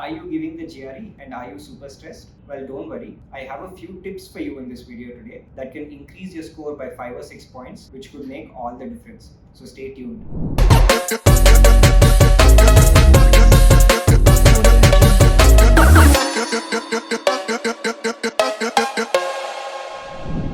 Are you giving the GRE and are you super stressed? Well, don't worry. I have a few tips for you in this video today that can increase your score by 5 or 6 points, which could make all the difference. So stay tuned.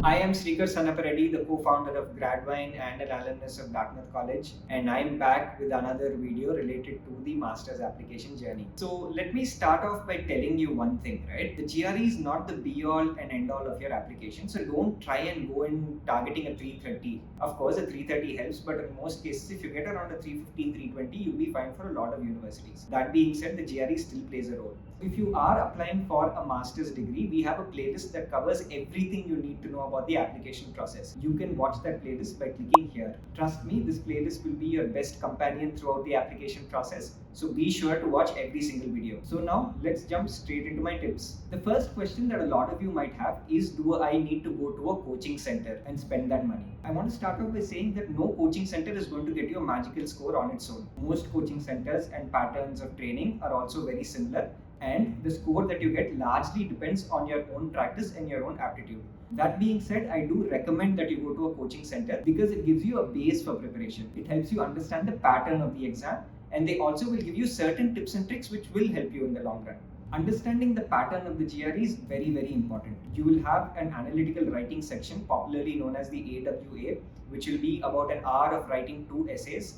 I am Sreekar Sanapareddy, the co-founder of Gradvine and an alumnus of Dartmouth College, and I'm back with another video related to the master's application journey. So let me start off by telling you one thing, right? The GRE is not the be-all and end-all of your application, so don't try and go in targeting a 330. Of course, a 330 helps, but in most cases, if you get around a 315, 320, you'll be fine for a lot of universities. That being said, the GRE still plays a role. If you are applying for a master's degree, we have a playlist that covers everything you need to know about the application process. You can watch that playlist by clicking here. Trust me, this playlist will be your best companion throughout the application process. So be sure to watch every single video. So now let's jump straight into my tips. The first question that a lot of you might have is, do I need to go to a coaching center and spend that money? I want to start off by saying that no coaching center is going to get you a magical score on its own. Most coaching centers and patterns of training are also very similar, and the score that you get largely depends on your own practice and your own aptitude. That being said, I do recommend that you go to a coaching center because it gives you a base for preparation. It helps you understand the pattern of the exam, and they also will give you certain tips and tricks which will help you in the long run. Understanding the pattern of the GRE is very, very important. You will have an analytical writing section, popularly known as the AWA, which will be about an hour of writing 2 essays.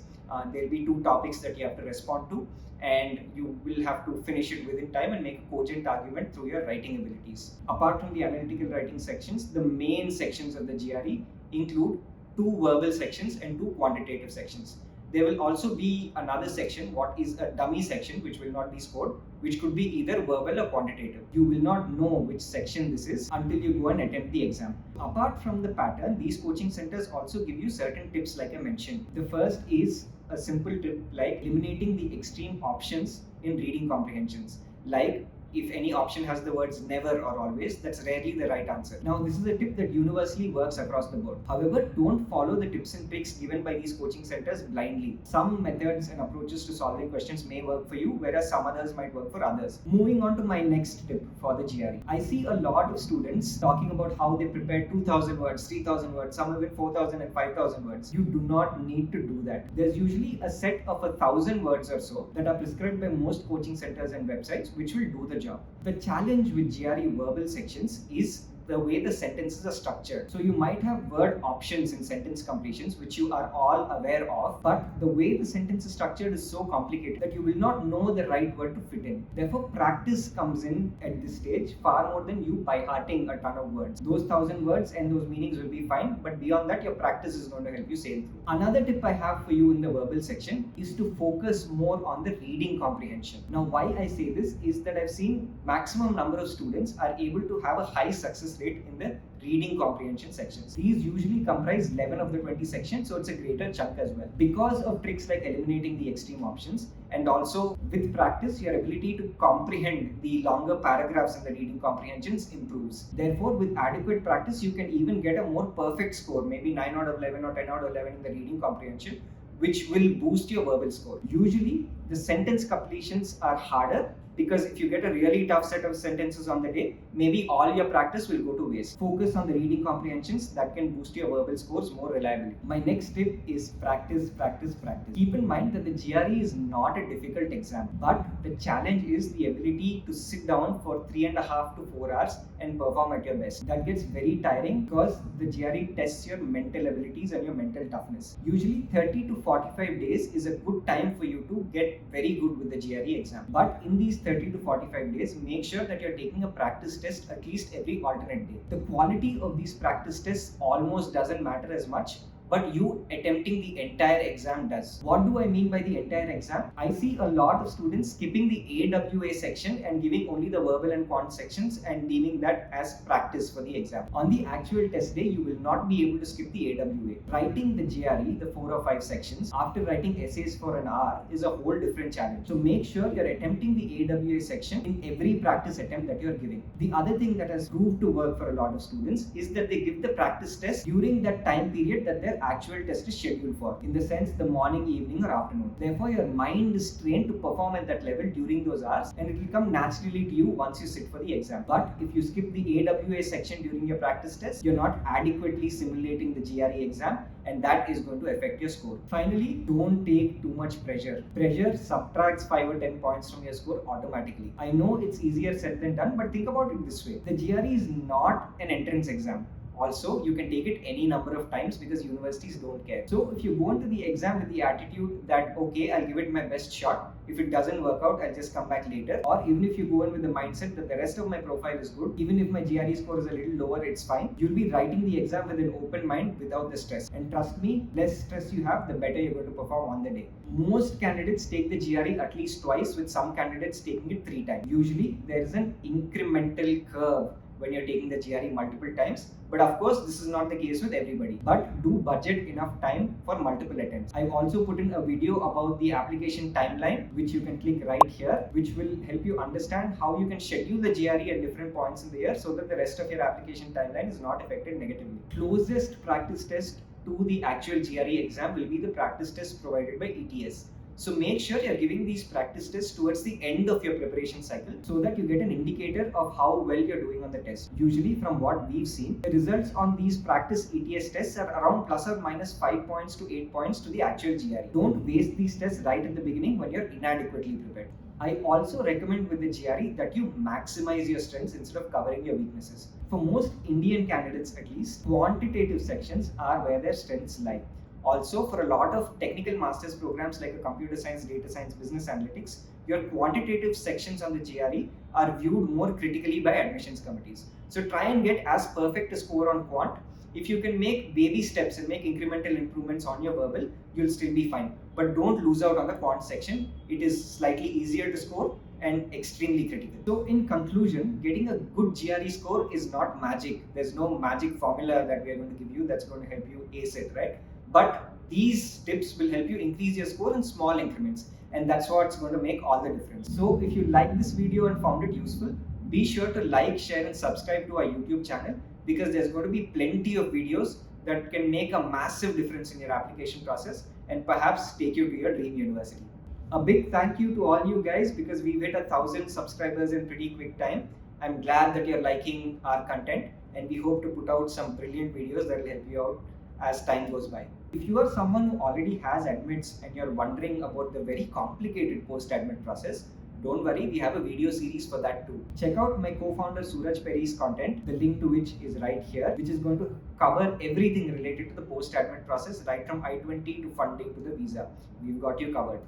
There will be 2 topics that you have to respond to, and you will have to finish it within time and make a cogent argument through your writing abilities. Apart from the analytical writing sections, the main sections of the GRE include 2 verbal sections and 2 quantitative sections. There will also be another section, what is a dummy section, which will not be scored, which could be either verbal or quantitative. You will not know which section this is until you go and attempt the exam. Apart from the pattern, these coaching centers also give you certain tips like I mentioned. The first is a simple tip like eliminating the extreme options in reading comprehensions. Like, if any option has the words never or always, that's rarely the right answer. Now, this is a tip that universally works across the board. However, don't follow the tips and tricks given by these coaching centers blindly. Some methods and approaches to solving questions may work for you, whereas some others might work for others. Moving on to my next tip for the GRE. I see a lot of students talking about how they prepare 2,000 words, 3,000 words, some of it 4,000 and 5,000 words. You do not need to do that. There's usually a set of 1,000 words or so that are prescribed by most coaching centers and websites, which will do the job. The challenge with GRE verbal sections is the way the sentences are structured. So you might have word options in sentence completions, which you are all aware of, but the way the sentence is structured is so complicated that you will not know the right word to fit in. Therefore, practice comes in at this stage far more than you by hearting a ton of words. Those 1,000 words and those meanings will be fine, but beyond that, your practice is going to help you sail through. Another tip I have for you in the verbal section is to focus more on the reading comprehension. Now, why I say this is that I've seen maximum number of students are able to have a high success rate in the reading comprehension sections. These usually comprise 11 of the 20 sections, so it's a greater chunk as well. Because of tricks like eliminating the extreme options, and also with practice, your ability to comprehend the longer paragraphs in the reading comprehensions improves. Therefore, with adequate practice, you can even get a more perfect score, maybe 9 out of 11 or 10 out of 11 in the reading comprehension, which will boost your verbal score. Usually, the sentence completions are harder because if you get a really tough set of sentences on the day, maybe all your practice will go to waste. Focus on the reading comprehensions that can boost your verbal scores more reliably. My next tip is practice, practice, practice. Keep in mind that the GRE is not a difficult exam, but the challenge is the ability to sit down for 3.5 to 4 hours and perform at your best. That gets very tiring because the GRE tests your mental abilities and your mental toughness. Usually 30 to 45 days is a good time for you to get very good with the GRE exam. But in these 30 to 45 days, make sure that you're taking a practice test at least every alternate day. The quality of these practice tests almost doesn't matter as much, but you attempting the entire exam does. What do I mean by the entire exam? I see a lot of students skipping the AWA section and giving only the verbal and quant sections and deeming that as practice for the exam. On the actual test day, you will not be able to skip the AWA. Writing the GRE, the 4 or 5 sections, after writing essays for an hour is a whole different challenge. So make sure you're attempting the AWA section in every practice attempt that you're giving. The other thing that has proved to work for a lot of students is that they give the practice test during that time period that they're actual test is scheduled for, in the sense the morning, evening, or afternoon. Therefore, your mind is trained to perform at that level during those hours, and it will come naturally to you once you sit for the exam. But if you skip the AWA section during your practice test, you're not adequately simulating the GRE exam, and that is going to affect your score. Finally, don't take too much pressure. Pressure subtracts 5 or 10 points from your score automatically. I know it's easier said than done, but think about it this way. The GRE is not an entrance exam. Also, you can take it any number of times because universities don't care. So if you go into the exam with the attitude that, okay, I'll give it my best shot. If it doesn't work out, I'll just come back later. Or even if you go in with the mindset that the rest of my profile is good, even if my GRE score is a little lower, it's fine. You'll be writing the exam with an open mind without the stress. And trust me, less stress you have, the better you're going to perform on the day. Most candidates take the GRE at least twice, with some candidates taking it 3 times. Usually, there is an incremental curve when you're taking the GRE multiple times. But of course, this is not the case with everybody. But do budget enough time for multiple attempts. I've also put in a video about the application timeline, which you can click right here, which will help you understand how you can schedule the GRE at different points in the year so that the rest of your application timeline is not affected negatively. Closest practice test to the actual GRE exam will be the practice test provided by ETS. So make sure you're giving these practice tests towards the end of your preparation cycle so that you get an indicator of how well you're doing on the test. Usually, from what we've seen, the results on these practice ETS tests are around plus or minus 5 points to 8 points to the actual GRE. Don't waste these tests right at the beginning when you're inadequately prepared. I also recommend with the GRE that you maximize your strengths instead of covering your weaknesses. For most Indian candidates at least, quantitative sections are where their strengths lie. Also, for a lot of technical master's programs like a computer science, data science, business analytics, your quantitative sections on the GRE are viewed more critically by admissions committees. So try and get as perfect a score on quant. If you can make baby steps and make incremental improvements on your verbal, you'll still be fine. But don't lose out on the quant section. It is slightly easier to score and extremely critical. So in conclusion, getting a good GRE score is not magic. There's no magic formula that we are going to give you that's going to help you ace it, right? But these tips will help you increase your score in small increments, and that's what's going to make all the difference. So if you like this video and found it useful, be sure to like, share, and subscribe to our YouTube channel, because there's going to be plenty of videos that can make a massive difference in your application process and perhaps take you to your dream university. A big thank you to all you guys, because we've hit 1,000 subscribers in pretty quick time. I'm glad that you're liking our content, and we hope to put out some brilliant videos that will help you out as time goes by. If you are someone who already has admits and you're wondering about the very complicated post-admit process, don't worry, we have a video series for that too. Check out my co-founder Suraj Perry's content, the link to which is right here, which is going to cover everything related to the post-admit process, right from I-20 to funding to the visa. We've got you covered.